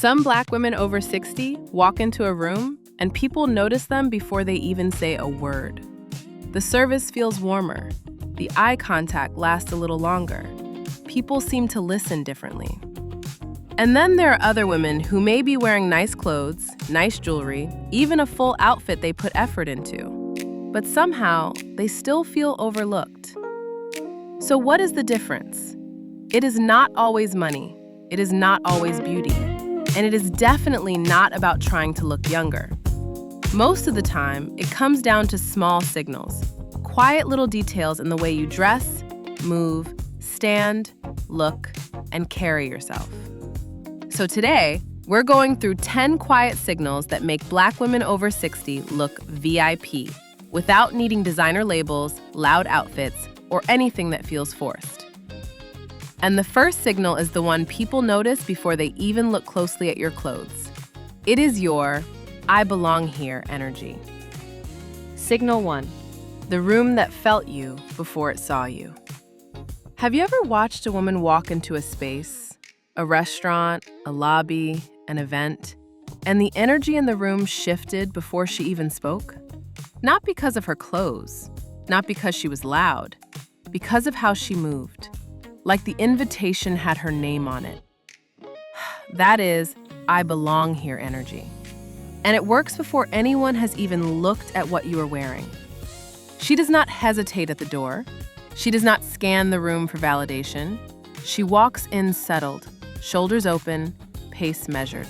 Some Black women over 60 walk into a room and people notice them before they even say a word. The service feels warmer. The eye contact lasts a little longer. People seem to listen differently. And then there are other women who may be wearing nice clothes, nice jewelry, even a full outfit they put effort into. But somehow, they still feel overlooked. So what is the difference? It is not always money. It is not always beauty. And it is definitely not about trying to look younger. Most of the time, it comes down to small signals, quiet little details in the way you dress, move, stand, look, and carry yourself. So today, we're going through 10 quiet signals that make Black women over 60 look VIP, without needing designer labels, loud outfits, or anything that feels forced. And the first signal is the one people notice before they even look closely at your clothes. It is your "I belong here" energy. Signal 1. The room that felt you before it saw you. Have you ever watched a woman walk into a space, a restaurant, a lobby, an event, and the energy in the room shifted before she even spoke? Not because of her clothes, not because she was loud, because of how she moved. Like the invitation had her name on it. That is "I belong here" energy. And it works before anyone has even looked at what you are wearing. She does not hesitate at the door. She does not scan the room for validation. She walks in settled, shoulders open, pace measured.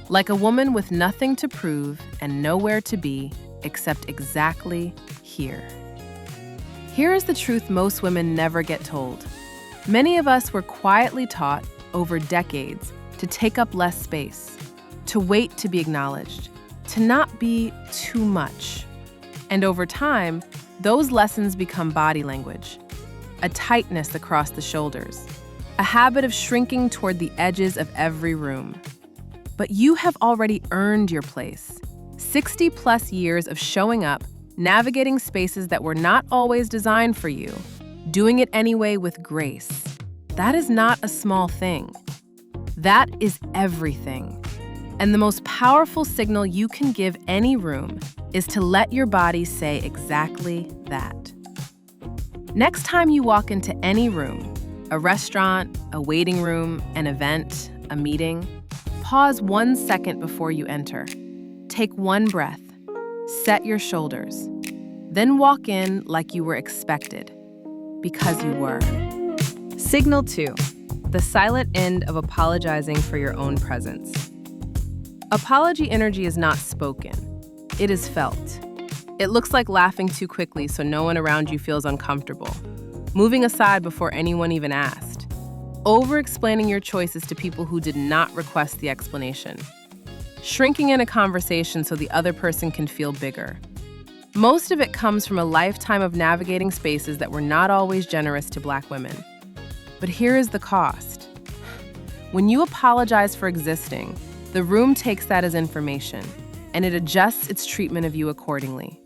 Like a woman with nothing to prove and nowhere to be except exactly here. Here is the truth most women never get told. Many of us were quietly taught over decades to take up less space, to wait to be acknowledged, to not be too much. And over time, those lessons become body language, a tightness across the shoulders, a habit of shrinking toward the edges of every room. But you have already earned your place. 60 plus years of showing up, navigating spaces that were not always designed for you, doing it anyway with grace. That is not a small thing. That is everything. And the most powerful signal you can give any room is to let your body say exactly that. Next time you walk into any room, a restaurant, a waiting room, an event, a meeting, pause 1 second before you enter. Take one breath. Set your shoulders. Then walk in like you were expected, because you were. Signal 2. The silent end of apologizing for your own presence. Apology energy is not spoken. It is felt. It looks like laughing too quickly so no one around you feels uncomfortable. Moving aside before anyone even asked. Over-explaining your choices to people who did not request the explanation. Shrinking in a conversation so the other person can feel bigger. Most of it comes from a lifetime of navigating spaces that were not always generous to Black women. But here is the cost. When you apologize for existing, the room takes that as information, and it adjusts its treatment of you accordingly.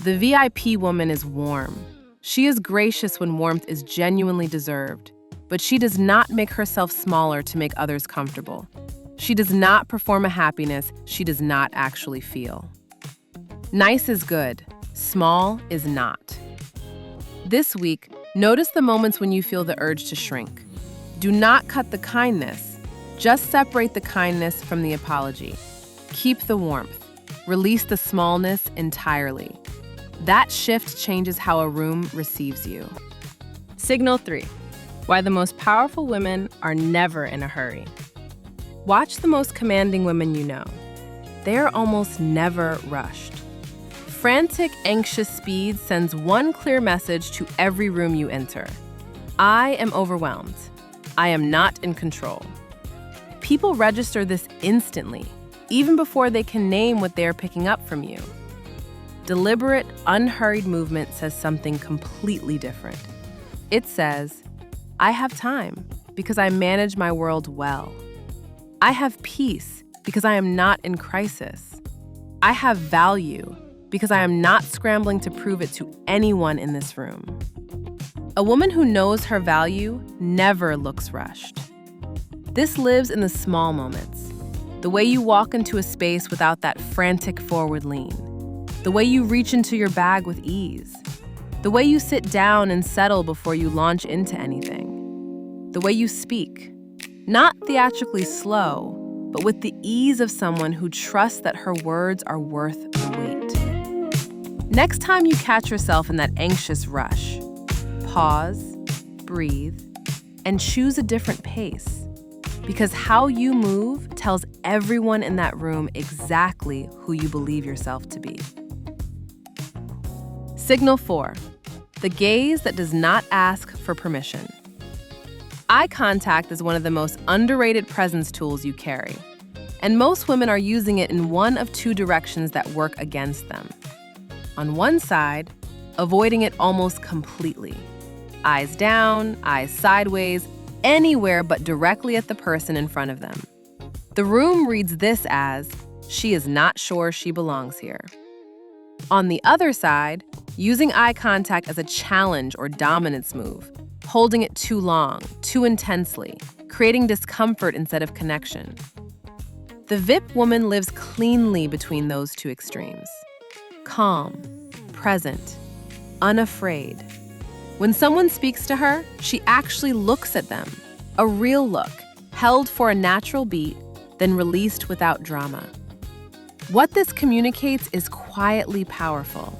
The VIP woman is warm. She is gracious when warmth is genuinely deserved, but she does not make herself smaller to make others comfortable. She does not perform a happiness she does not actually feel. Nice is good, small is not. This week, notice the moments when you feel the urge to shrink. Do not cut the kindness, just separate the kindness from the apology. Keep the warmth, release the smallness entirely. That shift changes how a room receives you. Signal 3. Why the most powerful women are never in a hurry. Watch the most commanding women you know. They are almost never rushed. Frantic, anxious speed sends one clear message to every room you enter. I am overwhelmed. I am not in control. People register this instantly, even before they can name what they are picking up from you. Deliberate, unhurried movement says something completely different. It says, I have time because I manage my world well. I have peace because I am not in crisis. I have value because I am not scrambling to prove it to anyone in this room. A woman who knows her value never looks rushed. This lives in the small moments, The way you walk into a space without that frantic forward lean. The way you reach into your bag with ease. The way you sit down and settle before you launch into anything. The way you speak. Not theatrically slow, but with the ease of someone who trusts that her words are worth the wait. Next time you catch yourself in that anxious rush, pause, breathe, and choose a different pace. Because how you move tells everyone in that room exactly who you believe yourself to be. Signal 4, the gaze that does not ask for permission. Eye contact is one of the most underrated presence tools you carry, and most women are using it in one of two directions that work against them. On one side, avoiding it almost completely. Eyes down, eyes sideways, anywhere but directly at the person in front of them. The room reads this as, she is not sure she belongs here. On the other side, using eye contact as a challenge or dominance move, holding it too long, too intensely, creating discomfort instead of connection. The VIP woman lives cleanly between those two extremes. Calm, present, unafraid. When someone speaks to her, she actually looks at them. A real look, held for a natural beat, then released without drama. What this communicates is quietly powerful.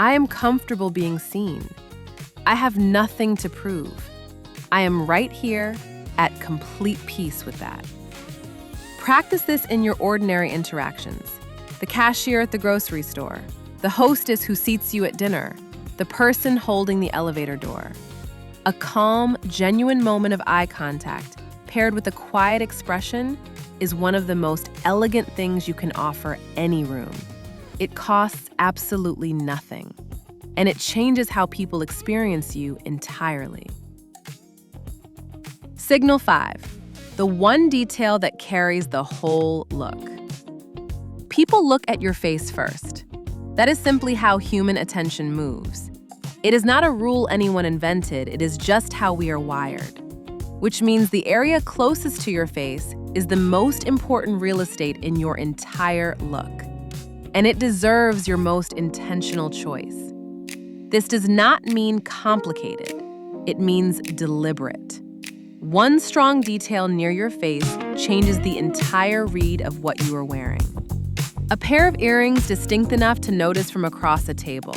I am comfortable being seen. I have nothing to prove. I am right here at complete peace with that. Practice this in your ordinary interactions. The cashier at the grocery store, the hostess who seats you at dinner, the person holding the elevator door. A calm, genuine moment of eye contact paired with a quiet expression is one of the most elegant things you can offer any room. It costs absolutely nothing, and it changes how people experience you entirely. Signal 5, the one detail that carries the whole look. People look at your face first. That is simply how human attention moves. It is not a rule anyone invented, it is just how we are wired. Which means the area closest to your face is the most important real estate in your entire look. And it deserves your most intentional choice. This does not mean complicated, it means deliberate. One strong detail near your face changes the entire read of what you are wearing. A pair of earrings distinct enough to notice from across a table.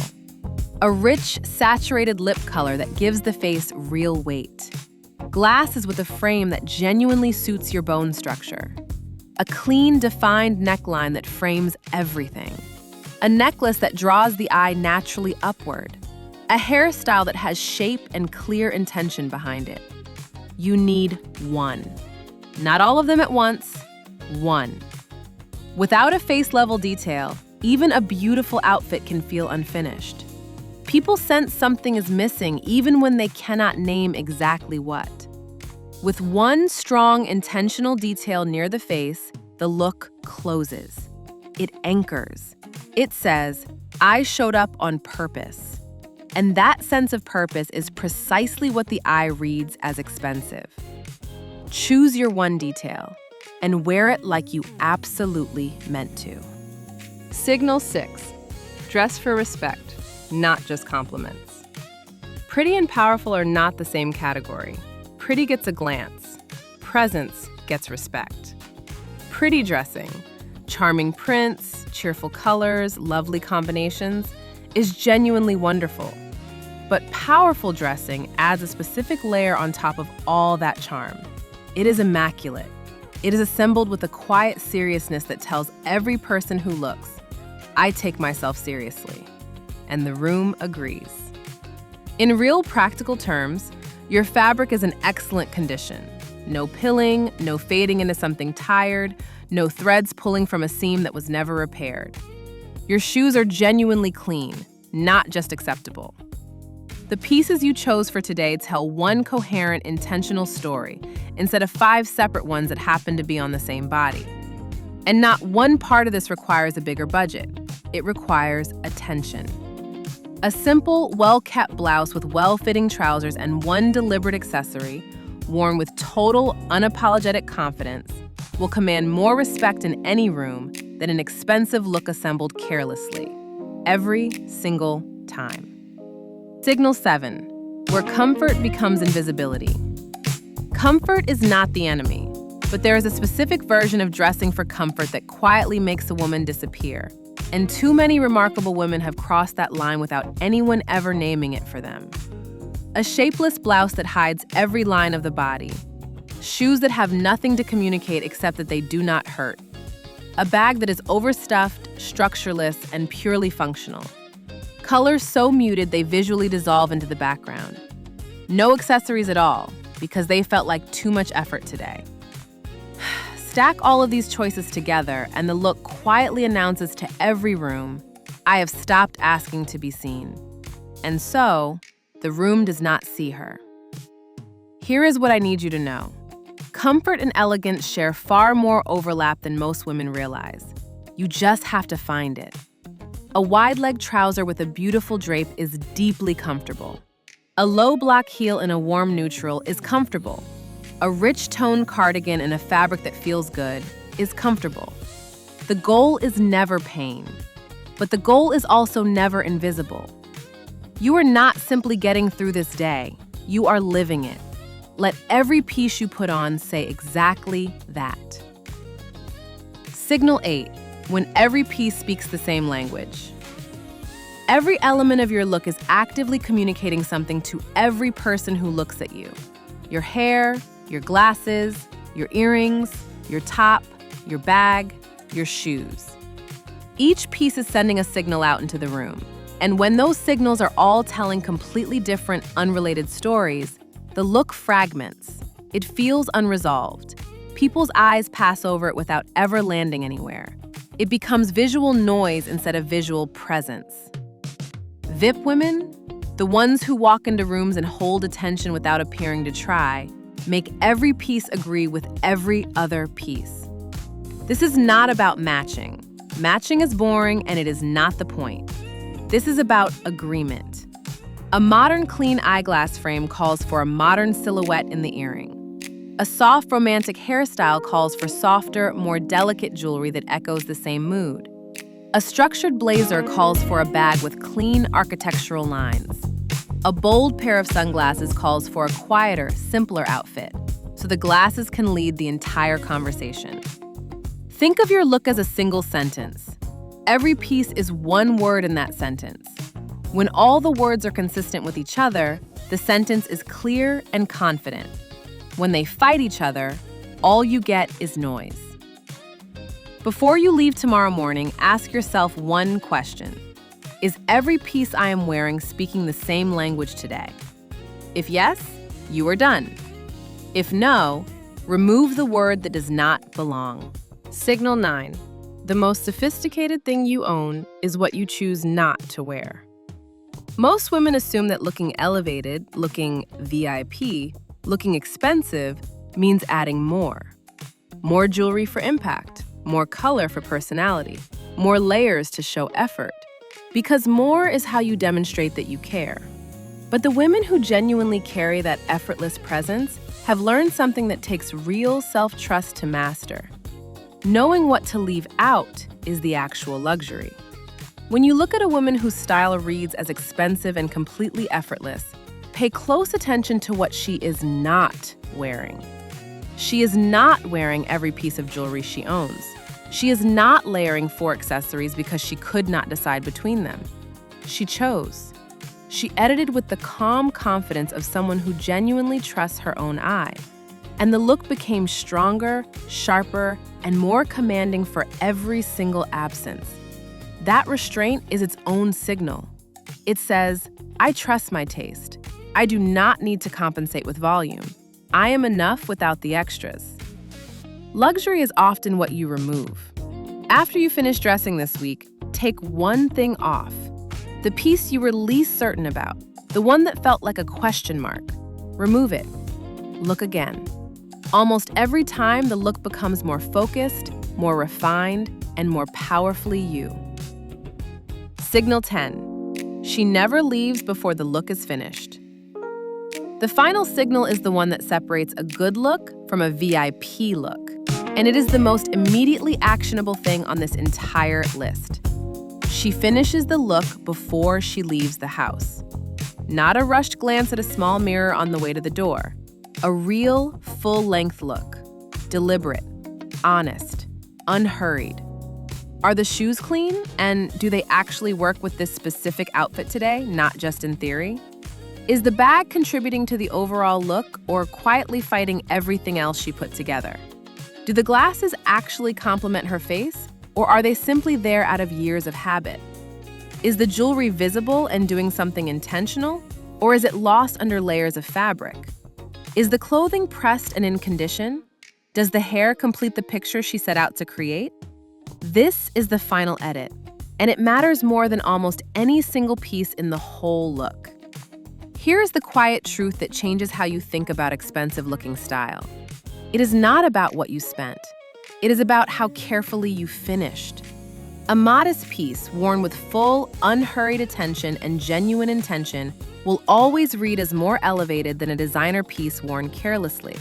A rich, saturated lip color that gives the face real weight. Glasses with a frame that genuinely suits your bone structure. A clean, defined neckline that frames everything. A necklace that draws the eye naturally upward. A hairstyle that has shape and clear intention behind it. You need one. Not all of them at once, one. Without a face-level detail, even a beautiful outfit can feel unfinished. People sense something is missing even when they cannot name exactly what. With one strong, intentional detail near the face, the look closes. It anchors. It says, I showed up on purpose. And that sense of purpose is precisely what the eye reads as expensive. Choose your one detail and wear it like you absolutely meant to. Signal 6, dress for respect, not just compliments. Pretty and powerful are not the same category. Pretty gets a glance. Presence gets respect. Pretty dressing, charming prints, cheerful colors, lovely combinations, is genuinely wonderful. But powerful dressing adds a specific layer on top of all that charm. It is immaculate. It is assembled with a quiet seriousness that tells every person who looks, I take myself seriously. And the room agrees. In real practical terms, your fabric is in excellent condition. No pilling, no fading into something tired, no threads pulling from a seam that was never repaired. Your shoes are genuinely clean, not just acceptable. The pieces you chose for today tell one coherent, intentional story instead of 5 separate ones that happen to be on the same body. And not one part of this requires a bigger budget. It requires attention. A simple, well-kept blouse with well-fitting trousers and one deliberate accessory, worn with total, unapologetic confidence, will command more respect in any room than an expensive look assembled carelessly, every single time. Signal 7, where comfort becomes invisibility. Comfort is not the enemy, but there is a specific version of dressing for comfort that quietly makes a woman disappear, and too many remarkable women have crossed that line without anyone ever naming it for them. A shapeless blouse that hides every line of the body. Shoes that have nothing to communicate except that they do not hurt. A bag that is overstuffed, structureless, and purely functional. Colors so muted they visually dissolve into the background. No accessories at all, because they felt like too much effort today. Stack all of these choices together, and the look quietly announces to every room, I have stopped asking to be seen. And so, the room does not see her. Here is what I need you to know. Comfort and elegance share far more overlap than most women realize. You just have to find it. A wide-leg trouser with a beautiful drape is deeply comfortable. A low block heel in a warm neutral is comfortable. A rich toned cardigan in a fabric that feels good is comfortable. The goal is never pain, but the goal is also never invisible. You are not simply getting through this day, you are living it. Let every piece you put on say exactly that. Signal 8, when every piece speaks the same language. Every element of your look is actively communicating something to every person who looks at you. Your hair, your glasses, your earrings, your top, your bag, your shoes. Each piece is sending a signal out into the room. And when those signals are all telling completely different, unrelated stories, the look fragments. It feels unresolved. People's eyes pass over it without ever landing anywhere. It becomes visual noise instead of visual presence. VIP women, the ones who walk into rooms and hold attention without appearing to try, make every piece agree with every other piece. This is not about matching. Matching is boring and it is not the point. This is about agreement. A modern clean eyeglass frame calls for a modern silhouette in the earring. A soft romantic hairstyle calls for softer, more delicate jewelry that echoes the same mood. A structured blazer calls for a bag with clean architectural lines. A bold pair of sunglasses calls for a quieter, simpler outfit, so the glasses can lead the entire conversation. Think of your look as a single sentence. Every piece is one word in that sentence. When all the words are consistent with each other, the sentence is clear and confident. When they fight each other, all you get is noise. Before you leave tomorrow morning, ask yourself one question. Is every piece I am wearing speaking the same language today? If yes, you are done. If no, remove the word that does not belong. Signal 9. The most sophisticated thing you own is what you choose not to wear. Most women assume that looking elevated, looking VIP, looking expensive means adding more. More jewelry for impact, more color for personality, more layers to show effort. Because more is how you demonstrate that you care. But the women who genuinely carry that effortless presence have learned something that takes real self-trust to master. Knowing what to leave out is the actual luxury. When you look at a woman whose style reads as expensive and completely effortless, pay close attention to what she is not wearing. She is not wearing every piece of jewelry she owns. She is not layering 4 accessories because she could not decide between them. She chose. She edited with the calm confidence of someone who genuinely trusts her own eye. And the look became stronger, sharper, and more commanding for every single absence. That restraint is its own signal. It says, I trust my taste. I do not need to compensate with volume. I am enough without the extras. Luxury is often what you remove. After you finish dressing this week, take one thing off. The piece you were least certain about, the one that felt like a question mark. Remove it. Look again. Almost every time, the look becomes more focused, more refined, and more powerfully you. Signal 10. She never leaves before the look is finished. The final signal is the one that separates a good look from a VIP look, and it is the most immediately actionable thing on this entire list. She finishes the look before she leaves the house. Not a rushed glance at a small mirror on the way to the door. A real, full-length look. Deliberate, honest, unhurried. Are the shoes clean? And do they actually work with this specific outfit today, not just in theory? Is the bag contributing to the overall look or quietly fighting everything else she put together? Do the glasses actually complement her face, or are they simply there out of years of habit? Is the jewelry visible and doing something intentional, or is it lost under layers of fabric? Is the clothing pressed and in condition? Does the hair complete the picture she set out to create? This is the final edit, and it matters more than almost any single piece in the whole look. Here's the quiet truth that changes how you think about expensive-looking style. It is not about what you spent. It is about how carefully you finished. A modest piece worn with full, unhurried attention and genuine intention will always read as more elevated than a designer piece worn carelessly.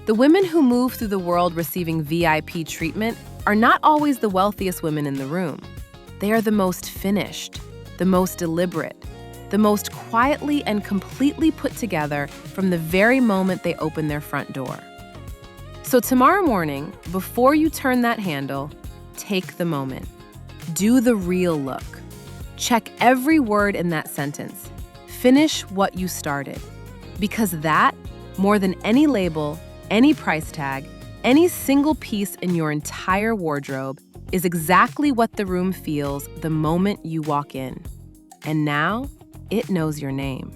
The women who move through the world receiving VIP treatment are not always the wealthiest women in the room. They are the most finished, the most deliberate, the most quietly and completely put together from the very moment they open their front door. So tomorrow morning, before you turn that handle, take the moment. Do the real look. Check every word in that sentence. Finish what you started. Because that, more than any label, any price tag, any single piece in your entire wardrobe, is exactly what the room feels the moment you walk in. And now, it knows your name.